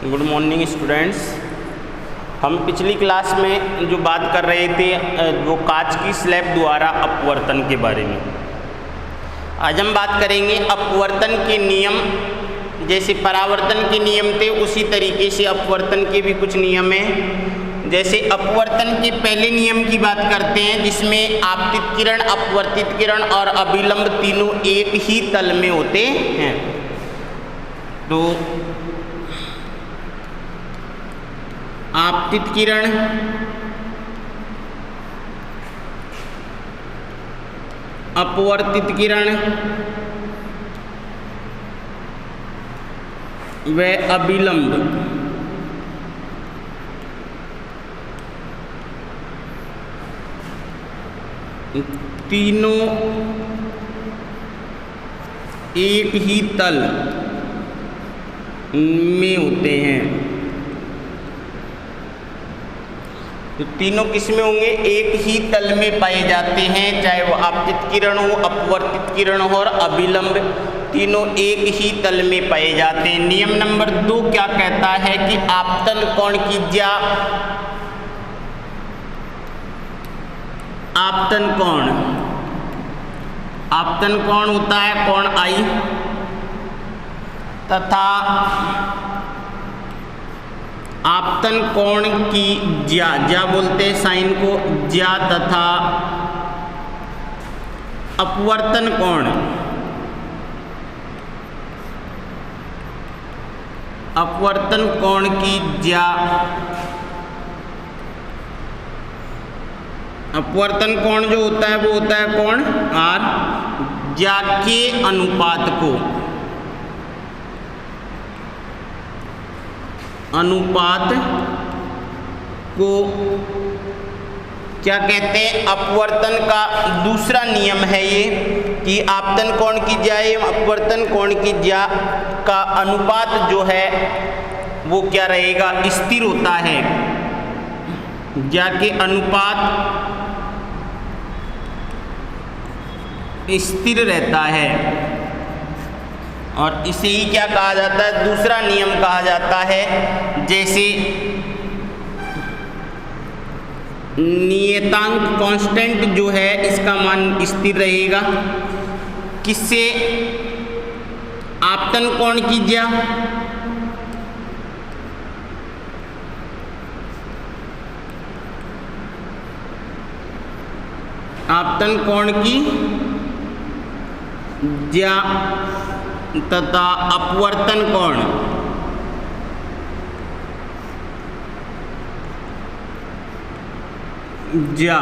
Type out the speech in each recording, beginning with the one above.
Good morning students. हम पिछली class में जो बात कर रहे थे वो कांच की स्लैब द्वारा अपवर्तन के बारे में। आज हम बात करेंगे अपवर्तन के नियम। जैसे परावर्तन के नियम थे उसी तरीके से अपवर्तन के भी कुछ नियम हैं। जैसे अपवर्तन के पहले नियम की बात करते हैं जिसमें आपतित किरण, अपवर्तित किरण और अभिलंब तीनों एक ही तल में होते हैं। तो आपतित किरण, अपवर्तित किरण व अभिलंब तीनों एक ही तल में होते हैं। तो तीनों किस में होंगे? एक ही तल में पाए जाते हैं, चाहे वो आपतित किरण हो, अपवर्तित किरण हो और अभिलंब, तीनों एक ही तल में पाए जाते हैं। नियम नंबर 2 क्या कहता है कि आपतन कोण की ज्या, आपतन कोण होता है कोण आई तथा आपतन कोण की ज्या बोलते हैं साइन को, ज्या तथा अपवर्तन कोण, अपवर्तन कोण की ज्या, अपवर्तन कोण जो होता है वो होता है कोण आर, ज्या के अनुपात को क्या कहते हैं? अपवर्तन का दूसरा नियम है ये कि आपतन कोण की ज्या एवं अपवर्तन कोण की ज्या का अनुपात जो है वो क्या रहेगा? स्थिर होता है। ज्या के अनुपात स्थिर रहता है और इसे ही क्या कहा जाता है? दूसरा नियम कहा जाता है। जैसे नियतांक कांस्टेंट जो है इसका मान स्थिर रहेगा। किससे? आपतन कोण की ज्या, आपतन कोण की ज्या तथा अपवर्तन कोण ज्या,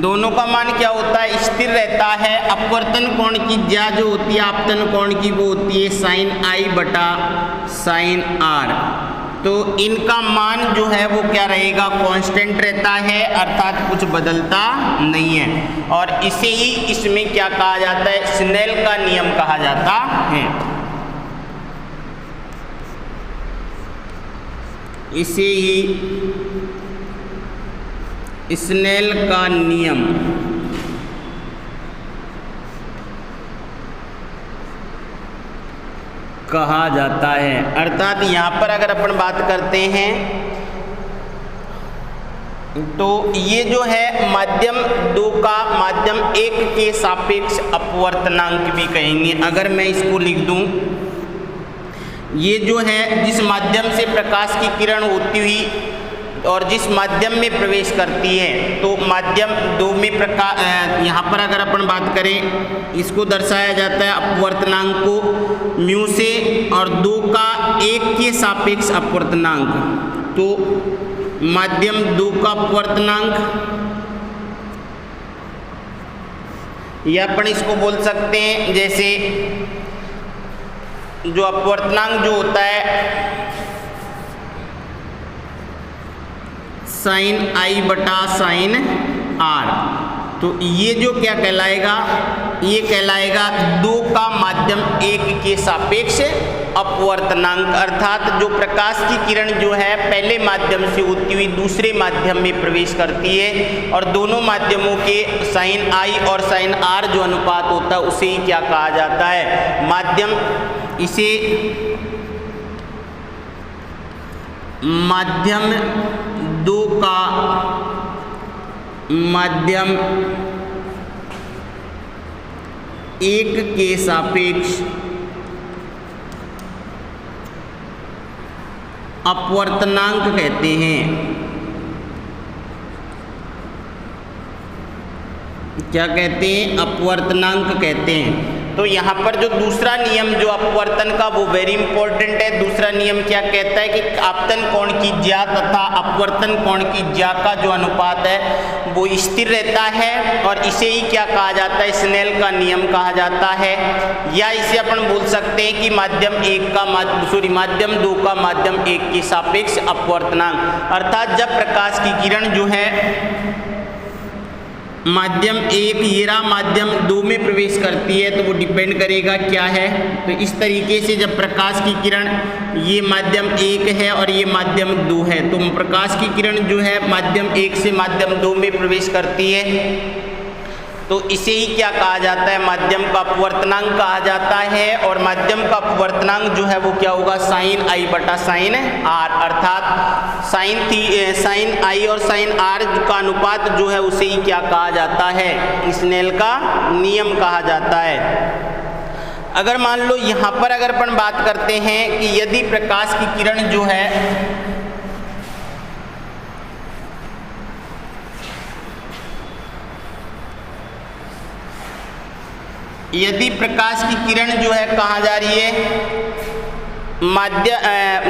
दोनों का मान क्या होता है? स्थिर रहता है। अपवर्तन कोण की ज्या जो होती है आपतन कोण की वो होती है साइन आई बटा साइन आर। तो इनका मान जो है वो क्या रहेगा? कांस्टेंट रहता है, अर्थात कुछ बदलता नहीं है। और इसे ही इसमें क्या कहा जाता है? स्नेल का नियम कहा जाता है। इसे ही स्नेल का नियम कहा जाता है। अर्थात यहाँ पर अगर अपन बात करते हैं तो ये जो है माध्यम 2 का माध्यम 1 के सापेक्ष अपवर्तनांक भी कहेंगे। अगर मैं इसको लिख दूं, ये जो है जिस माध्यम से प्रकाश की किरण होती हुई और जिस माध्यम में प्रवेश करती है, तो माध्यम 2 में यहाँ पर अगर अपन बात करें इसको दर्शाया जाता है अपवर्तनांक को म्यू से और 2 का 1 के सापेक्ष अपवर्तनांक। तो माध्यम 2 का अपवर्तनांक या अपन इसको बोल सकते हैं जैसे जो अपवर्तनांक जो होता है साइन आई बटा साइन आर। तो ये जो क्या कहलाएगा? ये कहलाएगा 2 का माध्यम 1 के सापेक्ष अपवर्तनांक। अर्थात जो प्रकाश की किरण जो है पहले माध्यम से होती हुई दूसरे माध्यम में प्रवेश करती है और दोनों माध्यमों के साइन आई और साइन आर जो अनुपात होता है उसे ही क्या कहा जाता है? माध्यम। इसे माध्यम 2 का माध्यम 1 के सापेक्ष अपवर्तनांक कहते हैं। क्या कहते हैं? अपवर्तनांक कहते हैं। तो यहाँ पर जो दूसरा नियम जो अपवर्तन का वो वेरी इंपॉर्टेंट है। दूसरा नियम क्या कहता है कि आपतन कोण की ज्या तथा अपवर्तन कोण की ज्या का जो अनुपात है वो स्थिर रहता है, और इसे ही क्या कहा जाता है? स्नेल का नियम कहा जाता है। या इसे अपन बोल सकते हैं कि माध्यम 2 का माध्यम 1 के सापेक्ष अपवर्तनांक। अर्थात जब प्रकाश की किरण जो है माध्यम 1 येरा माध्यम 2 में प्रवेश करती है तो वो डिपेंड करेगा क्या है। तो इस तरीके से जब प्रकाश की किरण ये माध्यम 1 है और ये माध्यम 2 है, तो प्रकाश की किरण जो है माध्यम 1 से माध्यम 2 में प्रवेश करती है तो इसे ही क्या कहा जाता है? माध्यम का अपवर्तनांक कहा जाता है। और माध्यम का अपवर्तनांक जो है वो क्या होगा? साइन आई बटा साइन आर, अर्थात साइन आई और साइन आर का अनुपात जो है उसे ही क्या कहा जाता है? स्नेल का नियम कहा जाता है। अगर मान लो यहाँ पर अगर अपन बात करते हैं कि यदि प्रकाश की किरण जो है कहाँ जा रही है?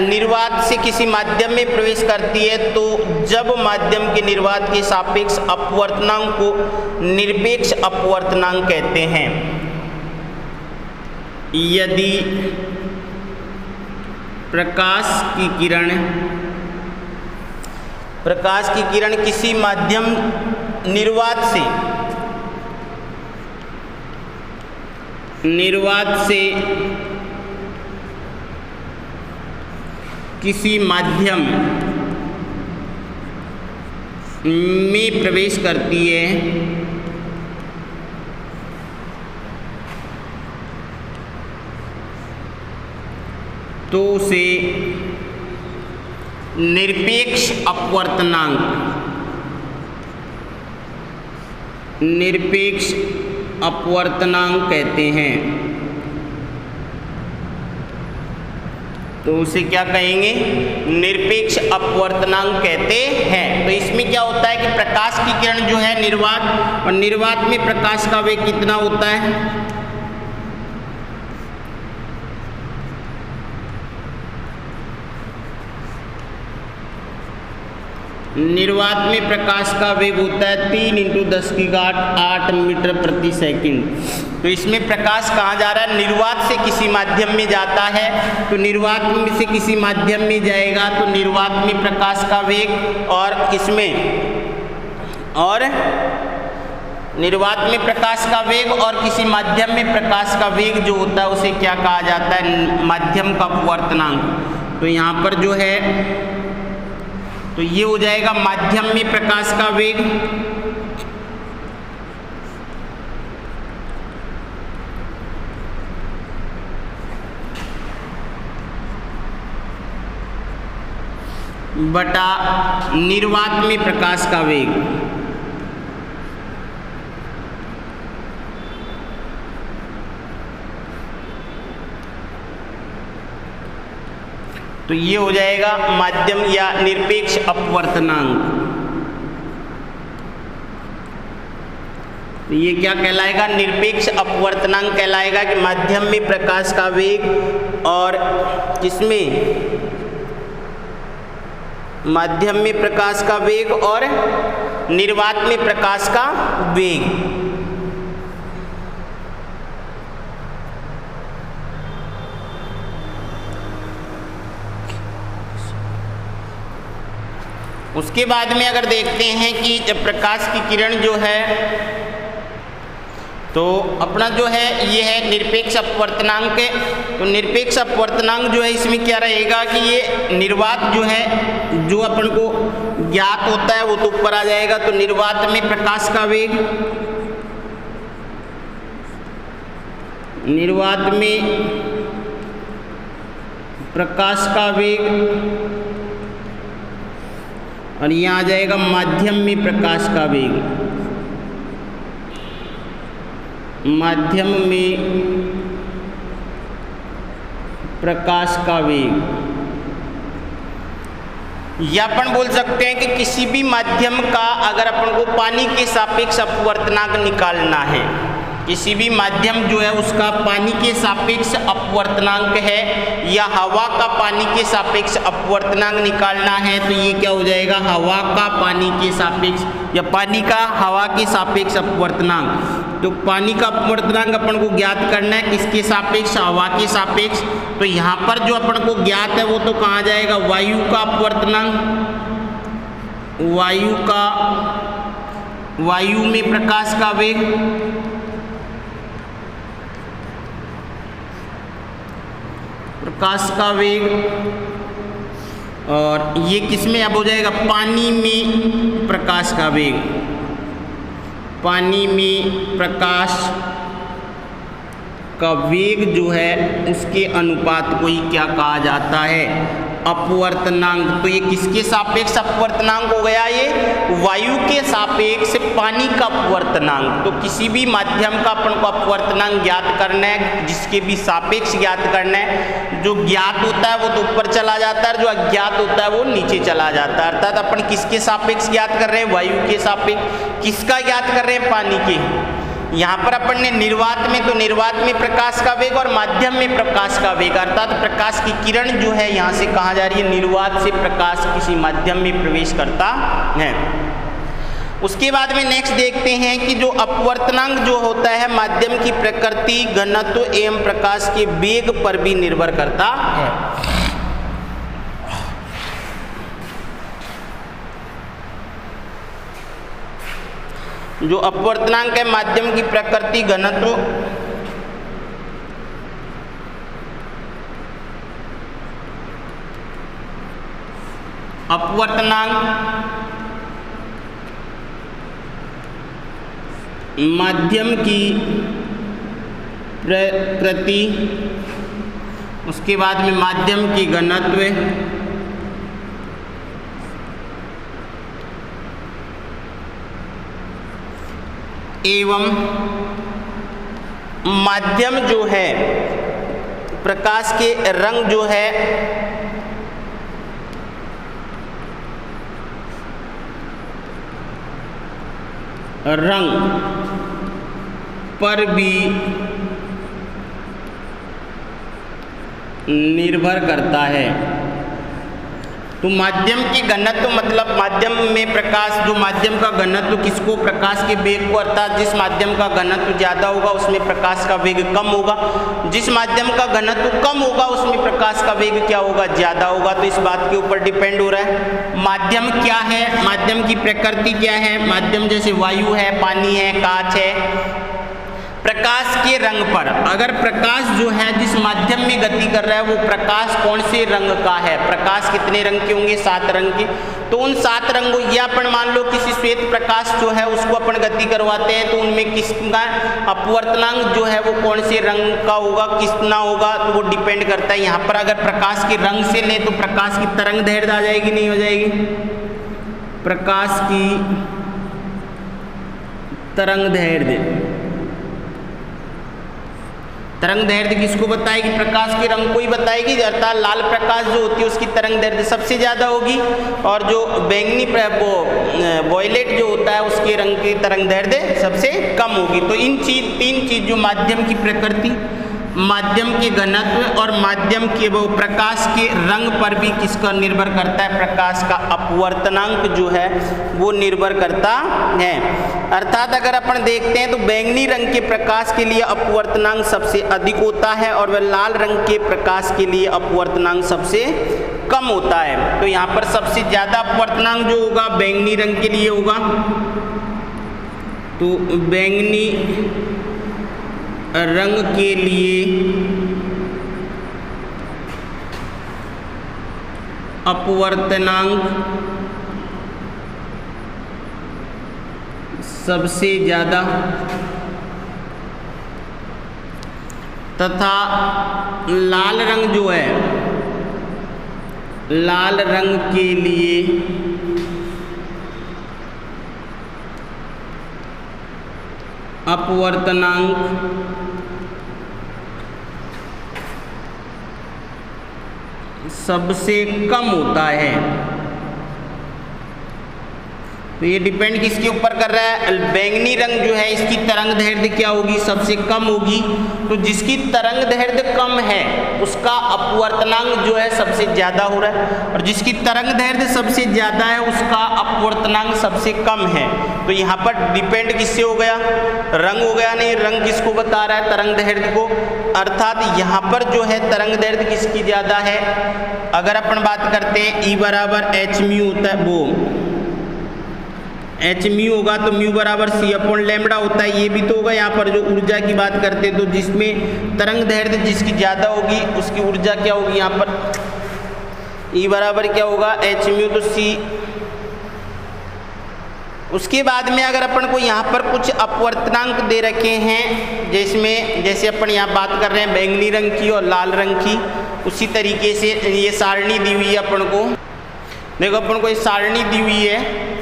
निर्वात से किसी माध्यम में प्रवेश करती है, तो जब माध्यम के निर्वात के सापेक्ष अपवर्तनांक को निरपेक्ष अपवर्तनांक कहते हैं। यदि प्रकाश की किरण किसी माध्यम निर्वात से किसी माध्यम में प्रवेश करती है तो उसे निरपेक्ष अपवर्तनांक कहते हैं। तो उसे क्या कहेंगे? निरपेक्ष अपवर्तनांक कहते हैं। तो इसमें क्या होता है कि प्रकाश की किरण जो है निर्वात, और निर्वात में प्रकाश का वेग कितना होता है? निर्वात में प्रकाश का वेग होता है 3 × 10⁸ मीटर प्रति सेकंड। तो इसमें प्रकाश कहाँ जा रहा है? निर्वात से किसी माध्यम में जाता है। तो निर्वात में से किसी माध्यम में जाएगा तो निर्वात में प्रकाश का वेग, और किसमें? और निर्वात में प्रकाश का वेग और किसी माध्यम में प्रकाश का वेग जो होता है उसे क्या कहा जाता है? माध्यम का अपवर्तनांक। तो यहाँ पर जो है तो ये हो जाएगा माध्यम में प्रकाश का वेग बटा निर्वात में प्रकाश का वेग। तो ये हो जाएगा माध्यम या निरपेक्ष अपवर्तनांक। तो ये क्या कहलाएगा? निरपेक्ष अपवर्तनांक कहलाएगा कि माध्यम में प्रकाश का वेग और किसमें? माध्यम में प्रकाश का वेग और निर्वात में प्रकाश का वेग। उसके बाद में अगर देखते हैं कि जब प्रकाश की किरण जो है तो अपना जो है ये है निरपेक्ष अपवर्तनांक। तो निरपेक्ष अपवर्तनांक जो है इसमें क्या रहेगा कि ये निर्वात जो है जो अपन को ज्ञात होता है वो तो ऊपर आ जाएगा। तो निर्वात में प्रकाश का वेग, निर्वात में प्रकाश का वेग और यहाँ आ जाएगा माध्यम में प्रकाश का वेग, माध्यम में प्रकाश का वेग। या अपन बोल सकते हैं कि किसी भी माध्यम का अगर अपन को पानी के सापेक्ष अपवर्तनांक निकालना है, किसी भी माध्यम जो है उसका पानी के सापेक्ष अपवर्तनांक है या हवा का पानी के सापेक्ष अपवर्तनांक निकालना है, तो ये क्या हो जाएगा, हवा का पानी के सापेक्ष या पानी का हवा के सापेक्ष अपवर्तनांक। तो पानी का अपवर्तनांक अपन को ज्ञात करना है किसके सापेक्ष, हवा के सापेक्ष। तो यहाँ पर जो अपन को ज्ञात है वो तो कहाँ जाएगा, वायु का अपवर्तनांक, वायु में प्रकाश का वेग, प्रकाश का वेग। और ये किस में अब हो जाएगा, पानी में प्रकाश का वेग, पानी में प्रकाश का वेग जो है उसके अनुपात को ही क्या कहा जाता है, अपवर्तनांक। तो ये किसके सापेक्ष अपवर्तनांक हो गया, ये वायु के सापेक्ष पानी का अपवर्तनांक। तो किसी भी माध्यम का अपन को अपवर्तनांक ज्ञात करना है, जिसके भी सापेक्ष ज्ञात करना है, जो ज्ञात होता है वो तो ऊपर चला जाता है, जो अज्ञात होता है वो नीचे चला जाता है। अर्थात अपन किसके सापेक्ष ज्ञात कर रहे हैं, वायु के सापेक्ष। किसका ज्ञात कर रहे हैं, पानी के। यहाँ पर अपन ने निर्वात में, तो निर्वात में प्रकाश का वेग और माध्यम में प्रकाश का वेग, अर्थात प्रकाश की किरण जो है यहाँ से कहाँ जा रही है, निर्वात से प्रकाश किसी माध्यम में प्रवेश करता है। उसके बाद में नेक्स्ट देखते हैं कि जो अपवर्तनांक जो होता है माध्यम की प्रकृति, घनत्व एवं प्रकाश के वेग पर भी निर्भर करता है। जो अपवर्तनांक है माध्यम की प्रकृति, घनत्व अपवर्तनांक माध्यम की प्रकृति, उसके बाद में माध्यम की घनत्व एवं माध्यम जो है प्रकाश के रंग जो है रंग पर भी निर्भर करता है। तो माध्यम की घनत्व मतलब माध्यम में प्रकाश, जो माध्यम का घनत्व किसको, प्रकाश के वेग को, अर्थात जिस माध्यम का घनत्व ज़्यादा होगा उसमें प्रकाश का वेग कम होगा, जिस माध्यम का घनत्व कम होगा उसमें प्रकाश का वेग क्या होगा, ज़्यादा होगा। तो इस बात के ऊपर डिपेंड हो रहा है माध्यम क्या है, माध्यम की प्रकृति क्या है। माध्यम जैसे वायु है, पानी है, कांच है। प्रकाश के रंग पर, अगर प्रकाश जो है जिस माध्यम में गति कर रहा है वो प्रकाश कौन से रंग का है, प्रकाश कितने रंग के होंगे, 7 रंग के। तो उन 7 रंगों, या अपन मान लो किसी श्वेत प्रकाश जो है उसको अपन गति करवाते हैं, तो उनमें किसका अपवर्तनांक जो है वो कौन से रंग का होगा, कितना होगा, तो वो डिपेंड करता है। यहाँ पर अगर प्रकाश के रंग से लें तो प्रकाश की तरंग दैर्घ्य आ जाएगी, नहीं हो जाएगी, प्रकाश की तरंग दैर्घ्य। तरंग दैर्घ्य किसको बताएगी, प्रकाश के रंग को ही बताएगी। अर्थात लाल प्रकाश जो होती है उसकी तरंग दैर्घ्य सबसे ज़्यादा होगी, और जो बैंगनी वॉयलेट जो होता है उसके रंग की तरंग दैर्घ्य सबसे कम होगी। तो इन तीन चीज़ जो माध्यम की प्रकृति, माध्यम के घनत्व और माध्यम के वो प्रकाश के रंग पर भी किसका निर्भर करता है, प्रकाश का अपवर्तनांक जो है वो निर्भर करता है। अर्थात अगर अपन देखते हैं तो बैंगनी रंग के प्रकाश के लिए अपवर्तनांक सबसे अधिक होता है और वह लाल रंग के प्रकाश के लिए अपवर्तनांक सबसे कम होता है। तो यहाँ पर सबसे ज़्यादा अपवर्तनांक जो होगा बैंगनी रंग के लिए होगा। तो बैंगनी रंग के लिए अपवर्तनांक सबसे ज़्यादा तथा लाल रंग जो है, लाल रंग के लिए अपवर्तनांक सबसे कम होता है। तो ये डिपेंड किसके ऊपर कर रहा है, बैंगनी रंग जो है इसकी तरंग दैर्ध्य क्या होगी, सबसे कम होगी। तो जिसकी तरंग दैर्ध्य कम है उसका अपवर्तनांक जो है सबसे ज़्यादा हो रहा है, और जिसकी तरंग दैर्ध्य सबसे ज़्यादा है उसका अपवर्तनांक सबसे कम है। तो यहाँ पर डिपेंड किससे हो गया, रंग हो गया। नहीं, रंग किसको बता रहा है, तरंग दैर्ध्य को। अर्थात यहाँ पर जो है तरंग दैर्ध्य किसकी ज़्यादा है। अगर अपन बात करते हैं E बराबर एच म्यू होता है, वो एच म्यू होगा तो म्यू बराबर सी अपॉन लैम्बडा होता है। ये भी तो होगा। यहाँ पर जो ऊर्जा की बात करते हैं तो जिसमें तरंग दैर्ध्य जिसकी ज़्यादा होगी उसकी ऊर्जा क्या होगी, यहाँ पर E बराबर क्या होगा, एच म्यू तो सी। उसके बाद में अगर अपन को यहाँ पर कुछ अपवर्तनांक दे रखे हैं, जिसमें जैसे अपन यहाँ बात कर रहे हैं बैंगनी रंग की और लाल रंग की, उसी तरीके से ये सारणी दी हुई है अपन को। देखो अपन को ये सारणी दी हुई है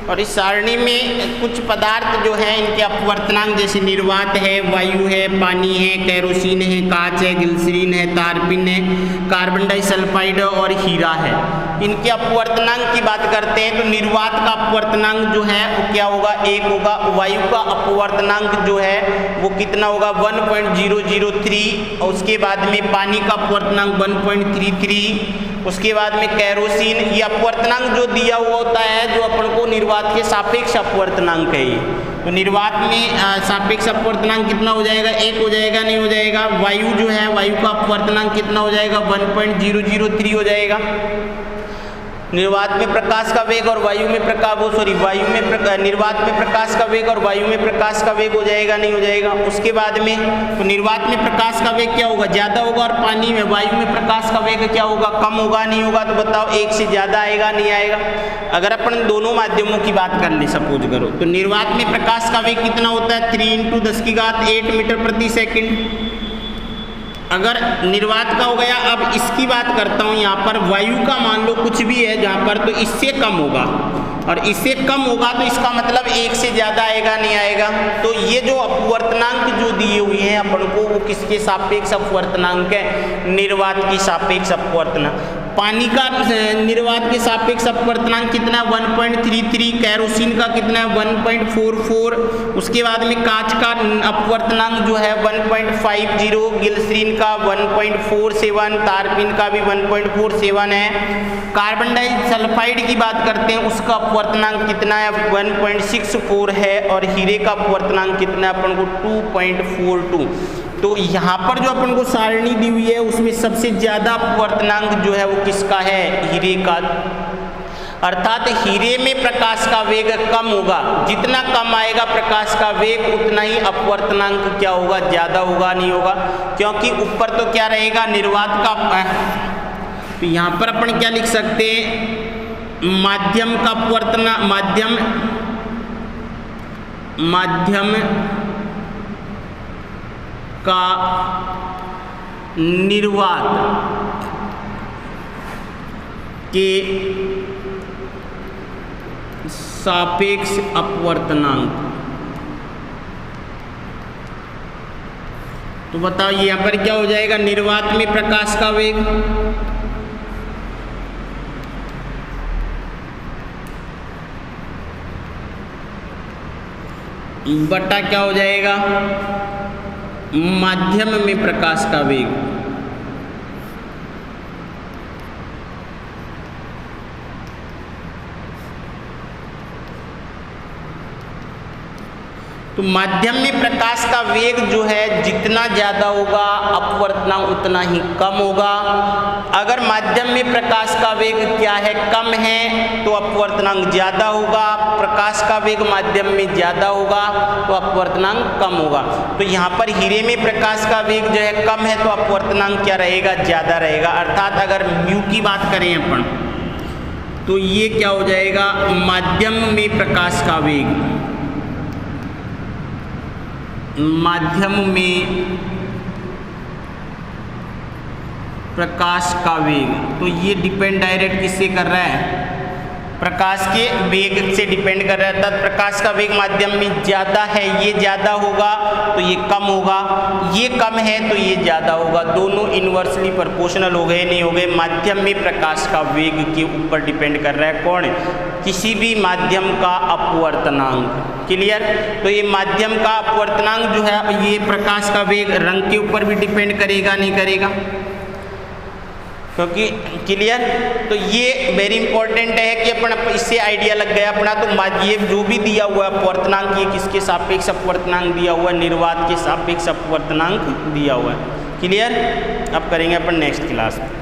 और इस सारणी में कुछ पदार्थ जो है इनके अपवर्तनांक जैसे निर्वात है, वायु है, पानी है, केरोसिन है, कांच है, ग्लिसरीन है, तारपीन है, कार्बन डाइसल्फाइड और हीरा है। इनके अपवर्तनांक की बात करते हैं तो निर्वात का अपवर्तनांक जो है वो क्या होगा, 1 होगा। वायु का अपवर्तनांक जो है वो कितना होगा, 1.003। और उसके बाद में पानी का अपवर्तनांक 1.33। उसके बाद में केरोसिन, ये अपवर्तनांक जो दिया हुआ होता है जो अपन को निर्वात के सापेक्ष अपवर्तनांक है। ये तो निर्वात में सापेक्ष अपवर्तनांक कितना हो जाएगा, 1 हो जाएगा, नहीं हो जाएगा। वायु जो है, वायु का अपवर्तनांक कितना हो जाएगा, 1.003 हो जाएगा। निर्वात में प्रकाश का वेग और वायु में निर्वात में प्रकाश का वेग और वायु में प्रकाश का वेग हो जाएगा, नहीं हो जाएगा। उसके बाद में तो निर्वात में प्रकाश का वेग क्या होगा, ज़्यादा होगा, और पानी में वायु में प्रकाश का वेग क्या होगा, कम होगा, नहीं होगा। तो बताओ 1 से ज़्यादा आएगा, नहीं आएगा। अगर अपन दोनों माध्यमों की बात कर ले सपोज करो, तो निर्वात में प्रकाश का वेग कितना होता है, 3 × 10⁸ मीटर प्रति सेकेंड। अगर निर्वात का हो गया, अब इसकी बात करता हूँ यहाँ पर वायु का मान लो कुछ भी है जहाँ पर, तो इससे कम होगा, और इससे कम होगा तो इसका मतलब 1 से ज़्यादा आएगा, नहीं आएगा। तो ये जो अपवर्तनांक जो दिए हुए हैं अपन को वो किसके सापेक्ष अपवर्तनांक है, निर्वात की सापेक्ष अपवर्तनांक। पानी का निर्वात के सापेक्ष अपवर्तनांक कितना है, 1.33। केरोसिन का कितना है, 1.44। उसके बाद में कांच का अपवर्तनांक जो है 1.50। ग्लिसरीन का 1.47। तारपीन का भी 1.47 है। कार्बन डाइसल्फाइड की बात करते हैं, उसका अपवर्तनांक कितना है, 1.64 है। और हीरे का अपवर्तनांक कितना है अपन को, 2.42। तो यहाँ पर जो अपन को सारणी दी हुई है उसमें सबसे ज़्यादा अपवर्तनांक जो है वो किसका है, हीरे का। अर्थात हीरे में प्रकाश का वेग कम होगा, जितना कम आएगा प्रकाश का वेग उतना ही अपवर्तनांक क्या होगा, ज़्यादा होगा, नहीं होगा। क्योंकि ऊपर तो क्या रहेगा, निर्वात का। तो यहाँ पर अपन क्या लिख सकते हैं, माध्यम का अपवर्तनांक, माध्यम का निर्वात के सापेक्ष अपवर्तनांक। तो बताओ यहाँ पर क्या हो जाएगा, निर्वात में प्रकाश का वेग बटा क्या हो जाएगा, माध्यम में प्रकाश का वेग। तो माध्यम में प्रकाश का वेग जो है जितना ज़्यादा होगा अपवर्तनांक उतना ही कम होगा। अगर माध्यम में प्रकाश का वेग क्या है, कम है, तो अपवर्तनांक ज़्यादा होगा। प्रकाश का वेग माध्यम में ज़्यादा होगा तो अपवर्तनांक कम होगा। तो यहाँ पर हीरे में प्रकाश का वेग जो है कम है तो अपवर्तनांक क्या रहेगा, ज़्यादा रहेगा। अर्थात अगर म्यू की बात करें अपन तो ये क्या हो जाएगा, माध्यम में प्रकाश का वेग, माध्यम में प्रकाश का वेग। तो ये डिपेंड डायरेक्ट किससे कर रहा है, प्रकाश के वेग से डिपेंड कर रहा है, अर्थात प्रकाश का वेग माध्यम में ज़्यादा है, ये ज़्यादा होगा तो ये कम होगा, ये कम है तो ये ज़्यादा होगा, दोनों इन्वर्सली प्रोपोर्शनल हो गए नहीं हो गए। माध्यम में प्रकाश का वेग के ऊपर डिपेंड कर रहा है कौन? किसी भी माध्यम का अपवर्तनांक। क्लियर? तो ये माध्यम का अपवर्तनांक जो है ये प्रकाश का वेग रंग के ऊपर भी डिपेंड करेगा नहीं करेगा? क्योंकि क्लियर, तो ये वेरी इंपॉर्टेंट है कि अपन इससे आइडिया लग गया अपना। तो ये जो भी दिया हुआ है अपवर्तनांक, ये किसके सापेक्ष अपवर्तनांक दिया हुआ है? निर्वात के सापेक्ष अपवर्तनांक दिया हुआ है। क्लियर? अब करेंगे अपन नेक्स्ट क्लास में।